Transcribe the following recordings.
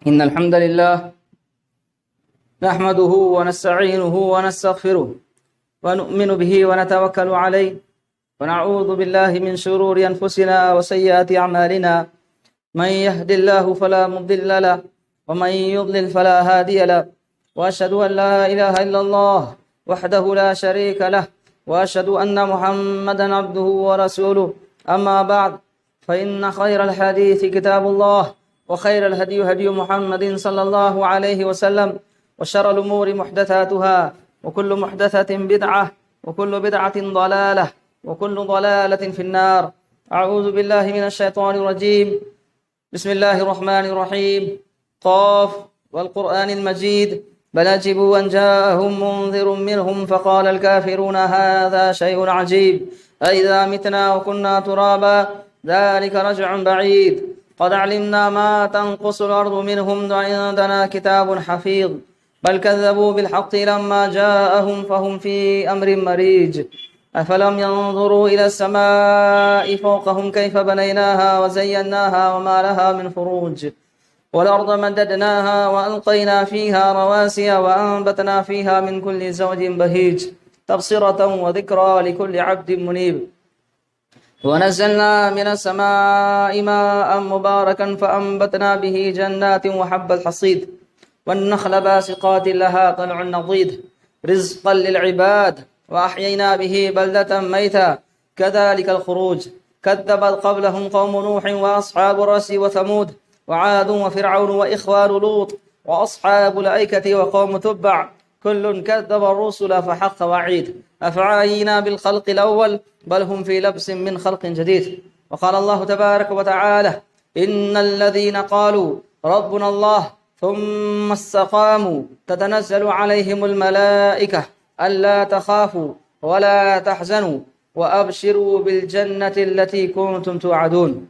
إن الحمد لله نحمده ونستعينه ونستغفره ونؤمن به ونتوكل عليه ونعوذ بالله من شرور أنفسنا وسيئات أعمالنا من يهد الله فلا مضل له ومن يضلل فلا هادي له وأشهد أن لا إله إلا الله وحده لا شريك له وأشهد أن محمدا عبده ورسوله أما بعد فإن خير الحديث كتاب الله وخير الهدي هدي محمد صلى الله عليه وسلم وشر الأمور محدثاتها وكل محدثة بدعة وكل بدعة ضلالة وكل ضلالة في النار. أعوذ بالله من الشيطان الرجيم. بسم الله الرحمن الرحيم. قاف والقرآن المجيد. بل عجبوا أن جاءهم منذر منهم فقال الكافرون هذا شيء عجيب أئذا متنا وكنا ترابا ذلك رجع بعيد قد علمنا ما تنقص الأرض منهم وعندنا كتاب حفيظ بل كذبوا بالحق لما جاءهم فهم في أمر مريج أفلم ينظروا إلى السماء فوقهم كيف بنيناها وزيناها وما لها من فروج والأرض مددناها وألقينا فيها رواسي وأنبتنا فيها من كل زوج بهيج تبصرة وذكرى لكل عبد منيب ونزلنا من السماء ماء مباركا فأنبتنا به جنات وحب الحصيد والنخل باسقات لها طلع نضيد رزقا للعباد وأحيينا به بلدة ميتا كذلك الخروج كذبت قبلهم قوم نوح وأصحاب الرس وثمود وعاد وفرعون وإخوان لوط وأصحاب الأيكة وقوم تبع كل كذب الرسل فحق وعيد أفعينا بالخلق الأول بل هم في لبس من خلق جديد. وقال الله تبارك وتعالى إن الذين قالوا ربنا الله ثم استقاموا تتنزل عليهم الملائكة ألا تخافوا ولا تحزنوا وأبشروا بالجنة التي كنتم توعدون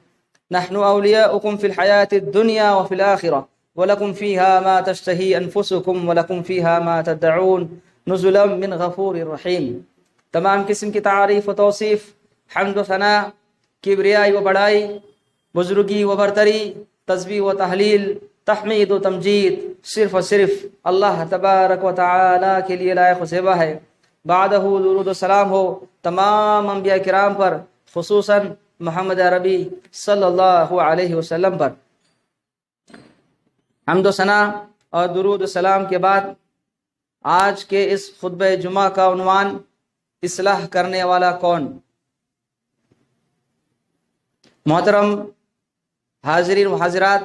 نحن أولياؤكم في الحياة الدنيا وفي الآخرة ولكم فيها ما تشتهي أنفسكم ولكم فيها ما تدعون نزلا من غفور رحيم. تمام قسم کی تعریف و توصیف، حمد و ثنا، کبریائی و بڑائی، بزرگی و برتری، تسبیح و تحلیل، تحمید و تمجید صرف و صرف اللہ تبارک و تعالی کے لیے لائق و زیبا ہے. بعدہ درود و سلام ہو تمام انبیاء کرام پر، خصوصاً محمد عربی صلی اللہ علیہ وسلم پر. حمد و ثنا اور درود و سلام کے بعد آج کے اس خطبہ جمعہ کا عنوان اصلاح کرنے والا کون. محترم حاضرین و حاضرات،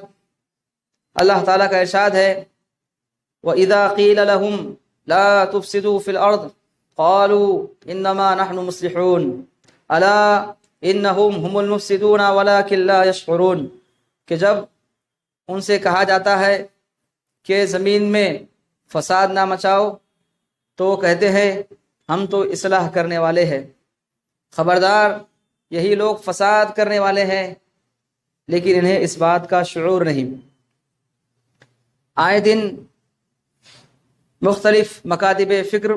اللہ تعالیٰ کا ارشاد ہے وَإِذَا قِيلَ لَهُمْ لَا تُفْسِدُوا فِي الْأَرْضِ قَالُوا إِنَّمَا نَحْنُ مُصْلِحُونَ أَلَا إِنَّهُمْ هُمُ الْمُفْسِدُونَ وَلَكِنْ لَا يَشْعُرُونَ. کہ جب ان سے کہا جاتا ہے کہ زمین میں فساد نہ مچاؤ تو وہ کہتے ہیں ہم تو اصلاح کرنے والے ہیں. خبردار، یہی لوگ فساد کرنے والے ہیں لیکن انہیں اس بات کا شعور نہیں. آئے دن مختلف مکاتب فکر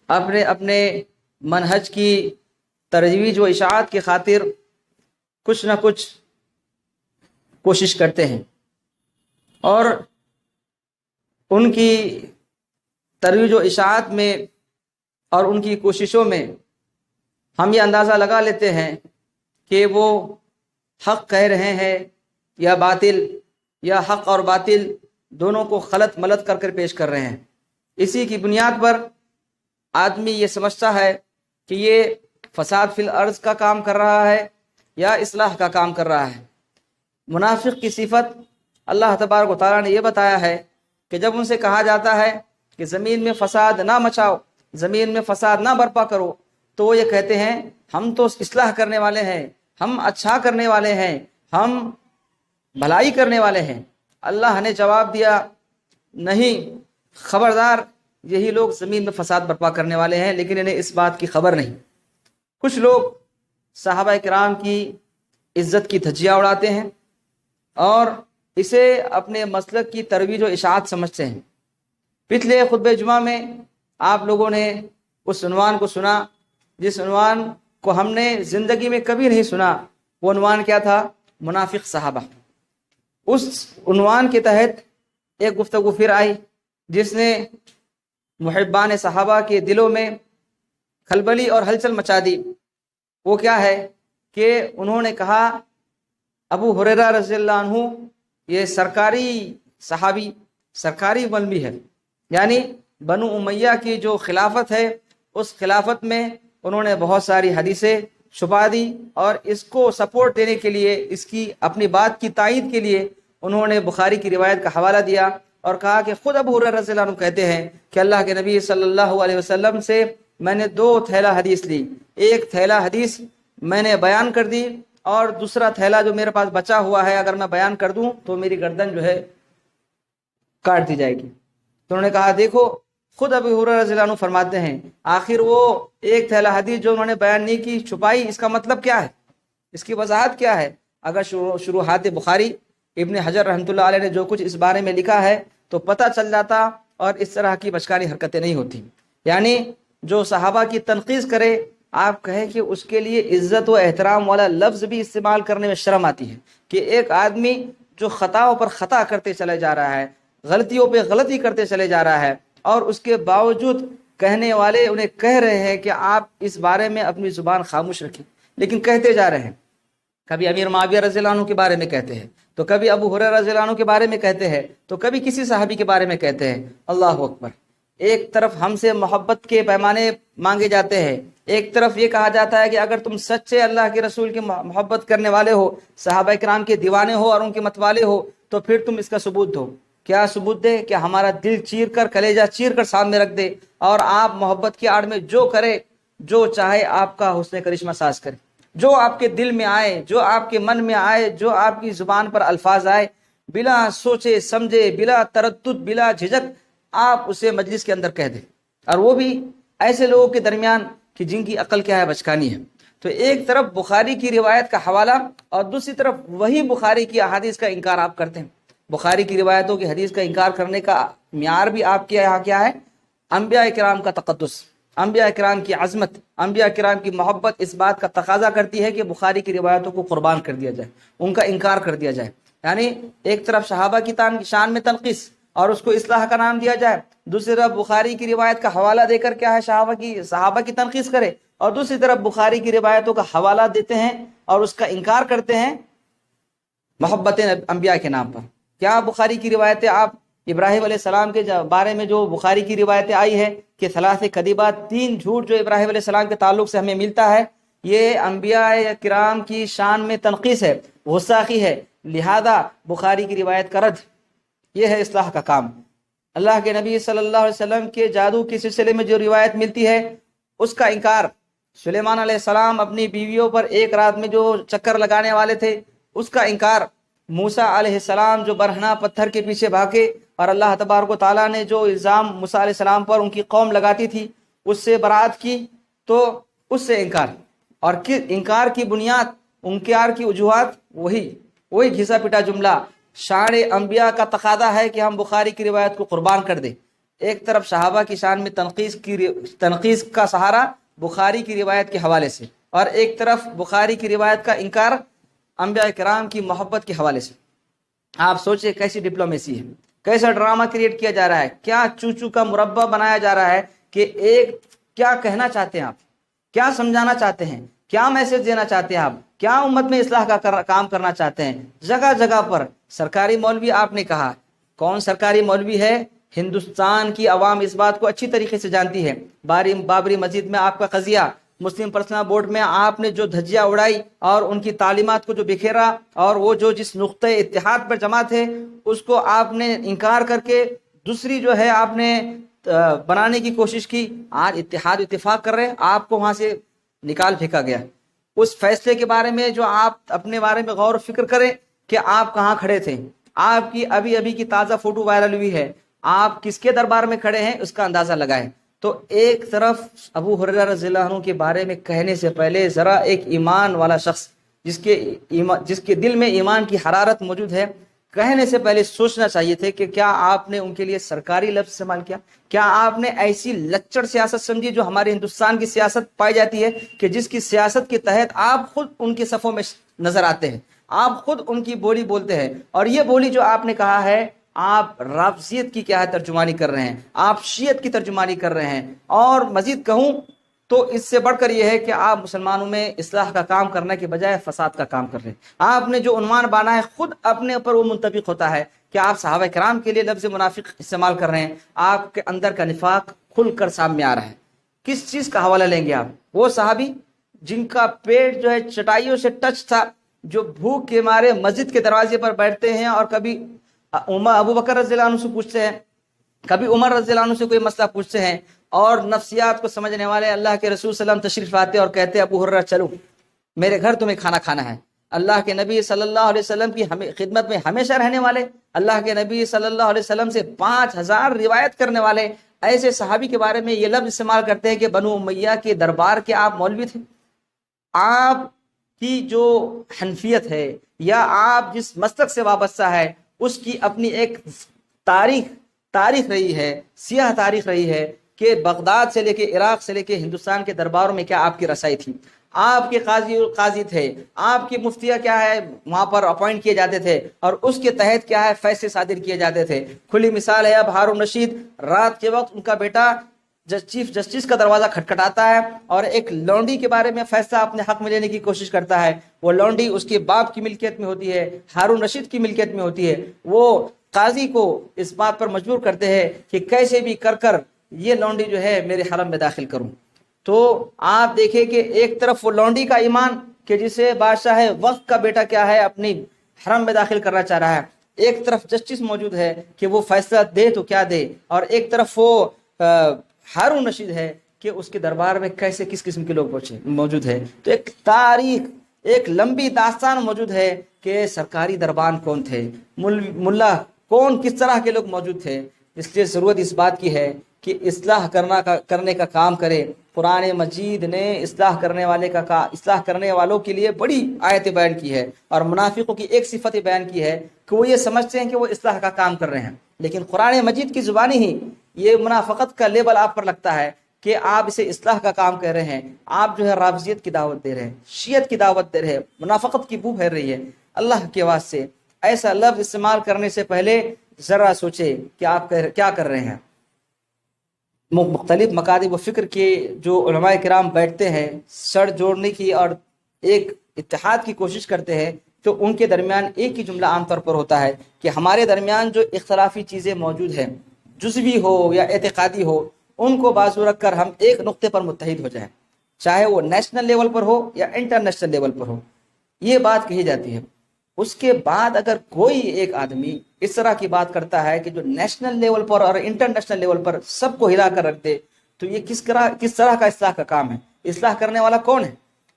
اپنے اپنے منہج کی ترویج و اشاعت کی خاطر کچھ نہ کچھ کوشش کرتے ہیں، اور ان کی ترویج و اشاعت میں اور ان کی کوششوں میں ہم یہ اندازہ لگا لیتے ہیں کہ وہ حق کہہ رہے ہیں یا باطل، یا حق اور باطل دونوں کو خلط ملط کر کر پیش کر رہے ہیں. اسی کی بنیاد پر آدمی یہ سمجھتا ہے کہ یہ فساد فی الارض کا کام کر رہا ہے یا اصلاح کا کام کر رہا ہے. منافق کی صفت اللہ تبارک و تعالیٰ نے یہ بتایا ہے کہ جب ان سے کہا جاتا ہے کہ زمین میں فساد نہ مچاؤ، زمین میں فساد نہ برپا کرو، تو وہ یہ کہتے ہیں ہم تو اصلاح کرنے والے ہیں، ہم اچھا کرنے والے ہیں، ہم بھلائی کرنے والے ہیں. اللہ نے جواب دیا نہیں، خبردار، یہی لوگ زمین میں فساد برپا کرنے والے ہیں لیکن انہیں اس بات کی خبر نہیں. کچھ لوگ صحابہ کرام کی عزت کی دھجیاں اڑاتے ہیں اور اسے اپنے مسلک کی ترویج و اشاعت سمجھتے ہیں. پچھلے خطبہ جمعہ میں آپ لوگوں نے اس عنوان کو سنا جس عنوان کو ہم نے زندگی میں کبھی نہیں سنا. وہ عنوان کیا تھا؟ منافق صحابہ. اس عنوان کے تحت ایک گفتگو پھر آئی جس نے محبان صحابہ کے دلوں میں کھلبلی اور ہلچل مچا دی۔ وہ کیا ہے کہ انہوں نے کہا ابو ہریرہ رضی اللہ عنہ یہ سرکاری صحابی، سرکاری مولوی ہے، یعنی بنو امیہ کی جو خلافت ہے اس خلافت میں انہوں نے بہت ساری حدیثیں چھپا دی، اور اس کو سپورٹ دینے کے لیے، اس کی اپنی بات کی تائید کے لیے انہوں نے بخاری کی روایت کا حوالہ دیا اور کہا کہ خود ابو ہریرہ رضی اللہ عنہ کہتے ہیں کہ اللہ کے نبی صلی اللہ علیہ وسلم سے میں نے 2 تھیلا حدیث لی، ایک تھیلا حدیث میں نے بیان کر دی اور دوسرا تھیلا جو میرے پاس بچا ہوا ہے اگر میں بیان کر دوں تو میری گردن جو ہے کاٹ دی جائے گی۔ تو انہوں نے کہا دیکھو خود ابو ہریرہ رضی اللہ عنہ فرماتے ہیں آخر وہ ایک تھیلا حدیث جو انہوں نے بیان نہیں کی، چھپائی، اس کا مطلب کیا ہے، اس کی وضاحت کیا ہے؟ اگر شروحات بخاری ابن حجر رحمۃ اللہ علیہ نے جو کچھ اس بارے میں لکھا ہے تو پتہ چل جاتا اور اس طرح کی بچکانی حرکتیں نہیں ہوتی۔ یعنی جو صحابہ کی تنقید کرے، آپ کہیں کہ اس کے لیے عزت و احترام والا لفظ بھی استعمال کرنے میں شرم آتی ہے کہ ایک آدمی جو خطاؤں پر خطا کرتے چلے جا رہا ہے، غلطیوں پہ غلطی کرتے چلے جا رہا ہے، اور اس کے باوجود کہنے والے انہیں کہہ رہے ہیں کہ آپ اس بارے میں اپنی زبان خاموش رکھیں، لیکن کہتے جا رہے ہیں۔ کبھی امیر معاویہ رضی اللہ عنہ کے بارے میں کہتے ہیں، تو کبھی ابو ہریرہ رضی اللہ عنہ کے بارے میں کہتے ہیں، تو کبھی کسی صحابی کے بارے میں کہتے ہیں۔ اللہ اکبر! ایک طرف ہم سے محبت کے پیمانے مانگے جاتے ہیں، ایک طرف یہ کہا جاتا ہے کہ اگر تم سچے اللہ کے رسول کی محبت کرنے والے ہو، صحابہ کرام کے دیوانے ہو اور ان کے متوالے ہو، تو پھر تم اس کا ثبوت دو۔ کیا ثبوت دے؟ کہ ہمارا دل چیر کر، کلیجہ چیر کر سامنے رکھ دے، اور آپ محبت کی آڑ میں جو کرے، جو چاہے آپ کا حسن کرشمہ ساز کرے، جو آپ کے دل میں آئے، جو آپ کے من میں آئے، جو آپ کی زبان پر الفاظ آئے، بلا سوچے سمجھے، بلا تردد، بلا جھجک آپ اسے مجلس کے اندر کہہ دیں، اور وہ بھی ایسے لوگوں کے درمیان کہ جن کی عقل کیا ہے، بچکانی ہے۔ تو ایک طرف بخاری کی روایت کا حوالہ اور دوسری طرف وہی بخاری کی احادیث کا انکار آپ کرتے ہیں۔ بخاری کی روایتوں کی حدیث کا انکار کرنے کا معیار بھی آپ کے یہاں کیا ہے؟ انبیاء کرام کا تقدس، انبیاء کرام کی عظمت، انبیاء کرام کی محبت اس بات کا تقاضا کرتی ہے کہ بخاری کی روایتوں کو قربان کر دیا جائے، ان کا انکار کر دیا جائے۔ یعنی ایک طرف صحابہ کی شان میں تنقیص اور اس کو اصلاح کا نام دیا جائے، دوسری طرف بخاری کی روایت کا حوالہ دے کر کیا ہے، صحابہ کی تنقیص کرے، اور دوسری طرف بخاری کی روایتوں کا حوالہ دیتے ہیں اور اس کا انکار کرتے ہیں محبت انبیاء کے نام پر۔ کیا بخاری کی روایتیں آپ ابراہیم علیہ السلام کے بارے میں جو بخاری کی روایتیں آئی ہے کہ ثلاث کذبات، 3 جھوٹ جو ابراہیم علیہ السلام کے تعلق سے ہمیں ملتا ہے، یہ انبیاء کرام کی شان میں تنقیص ہے، غستاخی ہے، لہذا بخاری کی روایت کا رد، یہ ہے اصلاح کا کام۔ اللہ کے نبی صلی اللہ علیہ وسلم کے جادو کے سلسلے میں جو روایت ملتی ہے اس کا انکار، سلیمان علیہ السلام اپنی بیویوں پر ایک رات میں جو چکر لگانے والے تھے اس کا انکار، موسیٰ علیہ السلام جو برہنہ پتھر کے پیچھے بھاگے اور اللہ تبارک و تعالیٰ نے جو الزام موسیٰ علیہ السلام پر ان کی قوم لگاتی تھی اس سے برات کی، تو اس سے انکار، اور انکار کی بنیاد، انکار کی وجوہات وہی گھسا پٹا جملہ، شان انبیاء کا تقاضا ہے کہ ہم بخاری کی روایت کو قربان کر دیں۔ ایک طرف صحابہ کی شان میں تنقیص کا سہارا بخاری کی روایت کے حوالے سے، اور ایک طرف بخاری کی روایت کا انکار انبیاء کرام کی محبت کے حوالے سے۔ آپ سوچیں کیسی ڈپلومیسی ہے، کیسا ڈرامہ کریٹ کیا جا رہا ہے، کیا چوچو کا مربع بنایا جا رہا ہے کہ کیا کہنا چاہتے ہیں آپ، کیا سمجھانا چاہتے ہیں، کیا میسج دینا چاہتے ہیں آپ، کیا امت میں اصلاح کا کام کرنا چاہتے ہیں۔ جگہ جگہ پر سرکاری مولوی، آپ نے کہا کون سرکاری مولوی ہے؟ ہندوستان کی عوام اس بات کو اچھی طریقے سے جانتی ہے۔ بابری مسجد میں آپ کا قضیہ، مسلم پرسنل بورڈ میں آپ نے جو دھجیاں اڑائی اور ان کی تعلیمات کو جو بکھیرا، اور وہ جو جس نقطۂ اتحاد پر جمع تھے اس کو آپ نے انکار کر کے دوسری جو ہے آپ نے بنانے کی کوشش کی۔ آج اتحاد اتفاق کر رہے ہیں، آپ کو وہاں سے نکال پھینکا گیا۔ اس فیصلے کے بارے میں جو آپ اپنے بارے میں غور و فکر کریں کہ آپ کہاں کھڑے تھے۔ آپ کی ابھی کی تازہ فوٹو وائرل ہوئی ہے، آپ کس کے دربار میں کھڑے ہیں اس کا اندازہ لگائیں۔ تو ایک طرف ابو ہریرہ رضی اللہ عنہ کے بارے میں کہنے سے پہلے ذرا ایک ایمان والا شخص جس کے دل میں ایمان کی حرارت موجود ہے، کہنے سے پہلے سوچنا چاہیے تھے کہ کیا آپ نے ان کے لیے سرکاری لفظ استعمال کیا، کیا آپ نے ایسی لچڑ سیاست سمجھی جو ہمارے ہندوستان کی سیاست پائی جاتی ہے، کہ جس کی سیاست کے تحت آپ خود ان کے صفوں میں نظر آتے ہیں، آپ خود ان کی بولی بولتے ہیں، اور یہ بولی جو آپ نے کہا ہے آپ رافضیت کی کیا ہے ترجمانی کر رہے ہیں، آپ شیعت کی ترجمانی کر رہے ہیں، اور مزید کہوں تو اس سے بڑھ کر یہ ہے کہ آپ مسلمانوں میں اصلاح کا کام کرنے کے بجائے فساد کا کام کر رہے ہیں۔ آپ نے جو عنوان بانا ہے خود اپنے اوپر وہ منطبق ہوتا ہے کہ آپ صحابہ کرام کے لیے لفظ منافق استعمال کر رہے ہیں، آپ کے اندر کا نفاق کھل کر سامنے آ رہا ہے۔ کس چیز کا حوالہ لیں گے آپ؟ وہ صحابی جن کا پیٹ جو ہے چٹائیوں سے ٹچ تھا، جو بھوک کے مارے مسجد کے دروازے پر بیٹھتے ہیں اور کبھی ابو بکر رضی اللہ عنہ سے پوچھتے ہیں، کبھی عمر رضی اللہ عنہ سے کوئی مسئلہ پوچھتے ہیں، اور نفسیات کو سمجھنے والے اللہ کے رسول صلی اللہ علیہ وسلم تشریف آتے اور کہتے ہیں ابو ہریرہ چلو میرے گھر تمہیں کھانا کھانا ہے۔ اللہ کے نبی صلی اللہ علیہ وسلم کی خدمت میں ہمیشہ رہنے والے، اللہ کے نبی صلی اللہ علیہ وسلم سے 5000 روایت کرنے والے ایسے صحابی کے بارے میں یہ لفظ استعمال کرتے ہیں کہ بنو امیہ کے دربار کے آپ مولوی تھے۔ آپ کی جو حنفیت ہے یا آپ جس مسلک سے وابستہ ہے اس کی اپنی ایک تاریخ رہی ہے، سیاہ تاریخ رہی ہے کہ بغداد سے لے کے عراق سے لے کے ہندوستان کے درباروں میں کیا آپ کی رسائی تھی، آپ کے قاضی تھے، آپ کے مفتیہ کیا ہے وہاں پر اپوائنٹ کیے جاتے تھے، اور اس کے تحت کیا ہے فیصلے صادر کیے جاتے تھے۔ کھلی مثال ہے اب ہارون رشید رات کے وقت ان کا بیٹا چیف جسٹس کا دروازہ کھٹکھٹاتا ہے اور ایک لونڈی کے بارے میں فیصلہ اپنے حق میں لینے کی کوشش کرتا ہے، وہ لونڈی اس کے باپ کی ملکیت میں ہوتی ہے، ہارون رشید کی ملکیت میں ہوتی ہے۔ وہ قاضی کو اس بات پر مجبور کرتے ہیں کہ کیسے بھی کر یہ لونڈی جو ہے میرے حرم میں داخل کروں۔ تو آپ دیکھیں کہ ایک طرف وہ لونڈی کا ایمان کہ جسے بادشاہ وقت کا بیٹا کیا ہے اپنی حرم میں داخل کرنا چاہ رہا ہے، ایک طرف جسٹس موجود ہے کہ وہ فیصلہ دے تو کیا دے، اور ایک طرف وہ ہارون رشید ہے کہ اس کے دربار میں کیسے کس قسم کے لوگ موجود ہے۔ تو ایک تاریخ، ایک لمبی داستان موجود ہے کہ سرکاری دربان کون تھے، ملا کون، کس طرح کے لوگ موجود تھے۔ اس لیے ضرورت اس بات کی ہے کہ اصلاح کرنے کا کام کرے۔ قرآن مجید نے اصلاح کرنے والوں کے لیے بڑی آیتیں بیان کی ہے، اور منافقوں کی ایک صفت بیان کی ہے کہ وہ یہ سمجھتے ہیں کہ وہ اصلاح کا کام کر رہے ہیں، لیکن قرآن مجید کی زبانی ہی یہ منافقت کا لیبل آپ پر لگتا ہے کہ آپ اسے اصلاح کا کام کہہ رہے ہیں، آپ جو ہے رافضیت کی دعوت دے رہے ہیں، شیعت کی دعوت دے رہے ہیں، منافقت کی بو پھیر رہی ہے۔ اللہ کے واسطے ایسا لفظ استعمال کرنے سے پہلے ذرا سوچے کہ آپ کیا کر رہے ہیں۔ مختلف مکاتب و فکر کے جو علماء کرام بیٹھتے ہیں سڑ جوڑنے کی اور ایک اتحاد کی کوشش کرتے ہیں، تو ان کے درمیان ایک ہی جملہ عام طور پر ہوتا ہے کہ ہمارے درمیان جو اختلافی چیزیں موجود ہیں، جزوی ہو یا اعتقادی ہو، ان کو بازو رکھ کر ہم ایک نقطے پر متحد ہو جائیں، چاہے وہ نیشنل لیول پر ہو یا انٹرنیشنل لیول پر ہو۔ یہ بات کہی جاتی ہے۔ اس کے بعد اگر کوئی ایک آدمی اس طرح کی بات کرتا ہے کہ جو نیشنل لیول پر اور انٹرنیشنل لیول پر سب کو ہلا کر رکھ دے، تو یہ کس طرح کا اصلاح کا کام ہے؟ اصلاح کرنے والا کون ہے؟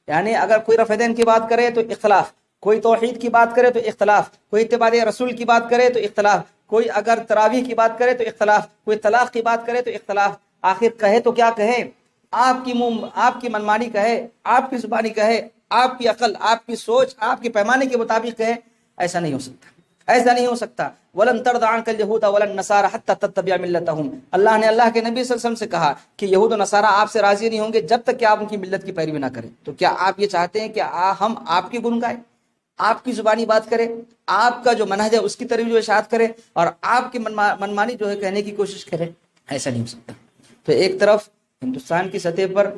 یعنی اگر کوئی رفع دین کی بات کرے تو اختلاف، کوئی توحید کی بات کرے تو اختلاف، کوئی اتباع رسول کی بات کرے تو اختلاف، کوئی اگر تراویح کی بات کرے تو اختلاف، کوئی طلاق کی بات کرے تو اختلاف۔ آخر کہے تو کیا کہے؟ آپ کی منمانی کہے، آپ کی زبانی کہے، آپ کی عقل، آپ کی سوچ، آپ کے پیمانے کے مطابق کہے؟ ایسا نہیں ہو سکتا، ایسا نہیں ہو سکتا۔ وَلَن تَرْضَ عَنْكَ الْيَهُودَ وَلَا النَّصَارَى حَتَّى تَتَّبِعَ مِلَّتَهُمْ۔ اللہ نے اللہ کے نبی صلی اللہ علیہ وسلم سے کہا کہ یہود و نصارہ آپ سے راضی نہیں ہوں گے جب تک کہ آپ ان کی ملت کی پیروی نہ کریں۔ تو کیا آپ یہ چاہتے ہیں کہ ہم آپ کی گن گائیں، آپ کی زبانی بات کریں، آپ کا جو منہج ہے اس کی ترویج و اشاعت کریں، اور آپ کی منمانی جو ہے کہنے کی کوشش کریں؟ ایسا نہیں ہو سکتا۔ تو ایک طرف ہندوستان کی سطح پر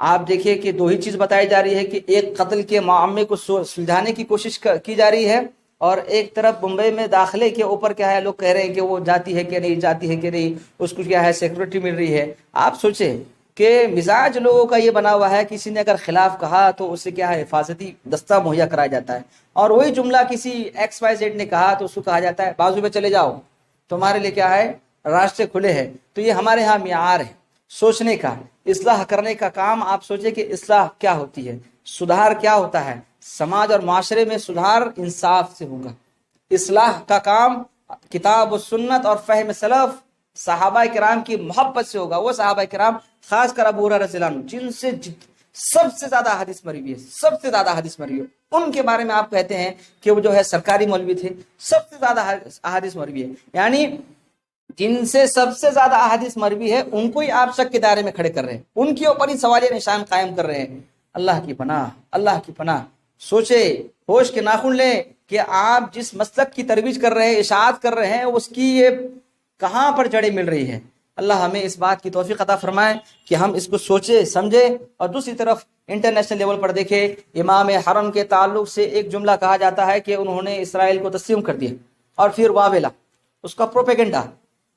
آپ دیکھیے کہ دو ہی چیز بتائی جا رہی ہے کہ ایک قتل کے معاملے کو سلجھانے کی کوشش کی جا رہی ہے، اور ایک طرف ممبئی میں داخلے کے اوپر کیا ہے لوگ کہہ رہے ہیں کہ وہ جاتی ہے کہ نہیں، جاتی ہے کہ نہیں، اس کو کیا ہے سیکورٹی مل رہی ہے۔ آپ سوچیں کہ مزاج لوگوں کا یہ بنا ہوا ہے، کسی نے اگر خلاف کہا تو اسے کیا ہے حفاظتی دستہ مہیا کرایا جاتا ہے، اور وہی جملہ کسی XYZ نے کہا تو اس کو کہا جاتا ہے بازو میں چلے جاؤ، تمہارے لیے کیا ہے راستے کھلے ہیں۔ تو یہ ہمارے ہاں معیار ہے سوچنے کا، اصلاح کرنے کا کام۔ آپ سوچیں کہ اصلاح کیا ہوتی ہے، سدھار کیا ہوتا ہے۔ سماج اور معاشرے میں سدھار انصاف سے ہوگا۔ اصلاح کا کام کتاب و سنت اور فہم سلف صحابہ کرام کی محبت سے ہوگا۔ وہ صحابہ کرام خاص کر ابو ہریرہ رضی اللہ عنہ جن سے سب سے زیادہ حدیث مروی ہے، سب سے زیادہ حدیث مروی ہے، ان کے بارے میں آپ کہتے ہیں کہ وہ جو ہے سرکاری مولوی تھے، سب سے زیادہ احادیث مروی ہے، یعنی جن سے سب سے زیادہ احادیث مروی ہے ان کو ہی آپ شک کے دائرے میں کھڑے کر رہے ہیں، ان کے اوپر ہی سوالیہ نشان قائم کر رہے ہیں۔ اللہ کی پناہ، اللہ کی پناہ۔ سوچے ہوش کے ناخن لیں کہ آپ جس مسلک کی ترویج کر رہے ہیں، اشاعت کر رہے ہیں، اس کی یہ کہاں پر جڑیں مل رہی ہے۔ اللہ ہمیں اس بات کی توفیق عطا فرمائے کہ ہم اس کو سوچے سمجھے۔ اور دوسری طرف انٹرنیشنل لیول پر دیکھیں، امام حرم کے تعلق سے ایک جملہ کہا جاتا ہے کہ انہوں نے اسرائیل کو تسلیم کر دیا، اور پھر واویلا اس کا پروپیگنڈا،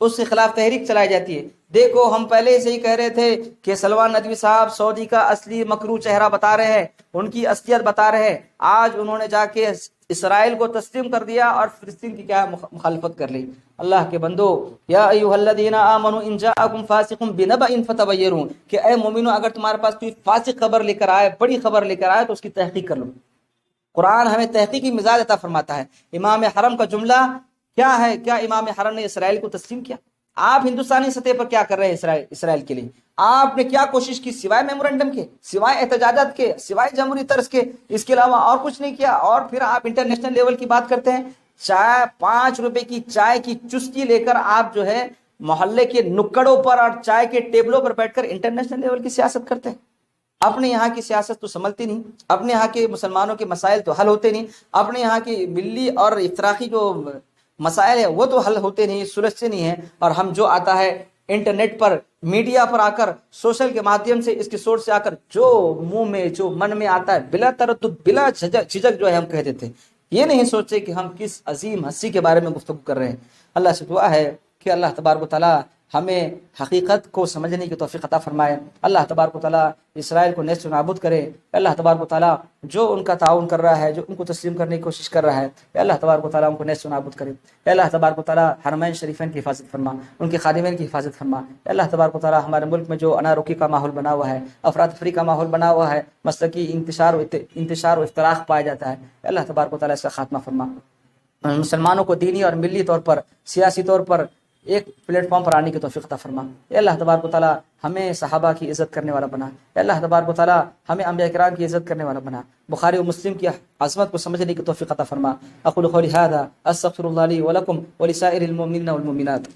اس کے خلاف تحریک چلائی جاتی ہے۔ دیکھو ہم پہلے سے ہی کہہ رہے تھے کہ سلمان ندوی صاحب سعودی کا اصلی مکروہ چہرہ بتا رہے ہیں، ان کی اصلیت بتا رہے ہیں۔ آج انہوں نے جا کے اسرائیل کو تسلیم کر دیا اور فلسطین کی کیا مخالفت کر لی۔ اللہ کے بندو، یا ایھا الذین آمنوا ان جاءکم فاسق بنبأ فتبینوا، کہ اے مومنو اگر تمہارے پاس کوئی فاسق خبر لے کر آئے، بڑی خبر لے کر آئے تو اس کی تحقیق کر لو۔ قرآن ہمیں تحقیقی مزاج عطا فرماتا ہے۔ امام حرم کا جملہ کیا ہے؟ کیا امام حرم نے اسرائیل کو تسلیم کیا؟ آپ ہندوستانی سطح پر کیا کر رہے ہیں اسرائیل کے لیے؟ آپ نے کیا کوشش کی سوائے میمورنڈم کے، سوائے احتجاجات کے، سوائے جمہوری طرز کے؟ اس کے علاوہ اور کچھ نہیں کیا۔ اور پھر آپ انٹرنیشنل لیول کی بات کرتے ہیں، چائے 5 روپے کی چائے کی چسکی لے کر آپ جو ہے محلے کے نکڑوں پر اور چائے کے ٹیبلوں پر بیٹھ کر انٹرنیشنل لیول کی سیاست کرتے ہیں۔ اپنے یہاں کی سیاست تو سنبھلتی نہیں، اپنے یہاں کے مسلمانوں کے مسائل تو حل ہوتے نہیں، اپنے یہاں کی ملی اور افتراقی جو مسائل ہیں وہ تو حل ہوتے نہیں، سلجھتے نہیں ہیں۔ اور ہم جو آتا ہے انٹرنیٹ پر، میڈیا پر آ کر، سوشل کے مادھیم سے، اس کی سورس سے آ کر جو منہ میں جو من میں آتا ہے بلا تردد بلا جھجک جو ہے ہم کہہ دیتے ہیں۔ یہ نہیں سوچتے کہ ہم کس عظیم ہستی کے بارے میں گفتگو کر رہے ہیں۔ اللہ سے دعا ہے کہ اللہ تبارک و تعالیٰ ہمیں حقیقت کو سمجھنے کی توفیق عطا فرمائے۔ اللہ تبارک و تعالیٰ اسرائیل کو نیست و نابود کرے۔ اللہ تبارک و تعالیٰ جو ان کا تعاون کر رہا ہے، جو ان کو تسلیم کرنے کی کوشش کر رہا ہے، اللہ تبارک و تعالیٰ ان کو نیست و نابود کرے۔ اللہ تبارک و تعالیٰ حرمین شریفین کی حفاظت فرما، ان کے خادمین کی حفاظت فرما۔ اللہ تبارک و تعالیٰ ہمارے ملک میں جو انارکی کا ماحول بنا ہوا ہے، افراتفری کا ماحول بنا ہوا ہے، مسلکی انتشار و افتراق پایا جاتا ہے، اللہ تبارک و تعالیٰ اس کا خاتمہ فرما۔ مسلمانوں کو دینی اور ملی طور پر، سیاسی طور پر ایک پلیٹ فارم پر آنے کی توفیق عطا فرما۔ اے اللہ تبارک و تعالیٰ ہمیں صحابہ کی عزت کرنے والا بنا۔ اے اللہ تبارک و تعالیٰ ہمیں انبیاء کرام کی عزت کرنے والا بنا۔ بخاری و مسلم کی عظمت کو سمجھنے کی توفیق عطا فرما۔ اقول قولی ھذا استغفر اللہ لی ولکم ولسائر المؤمنین والمؤمنات۔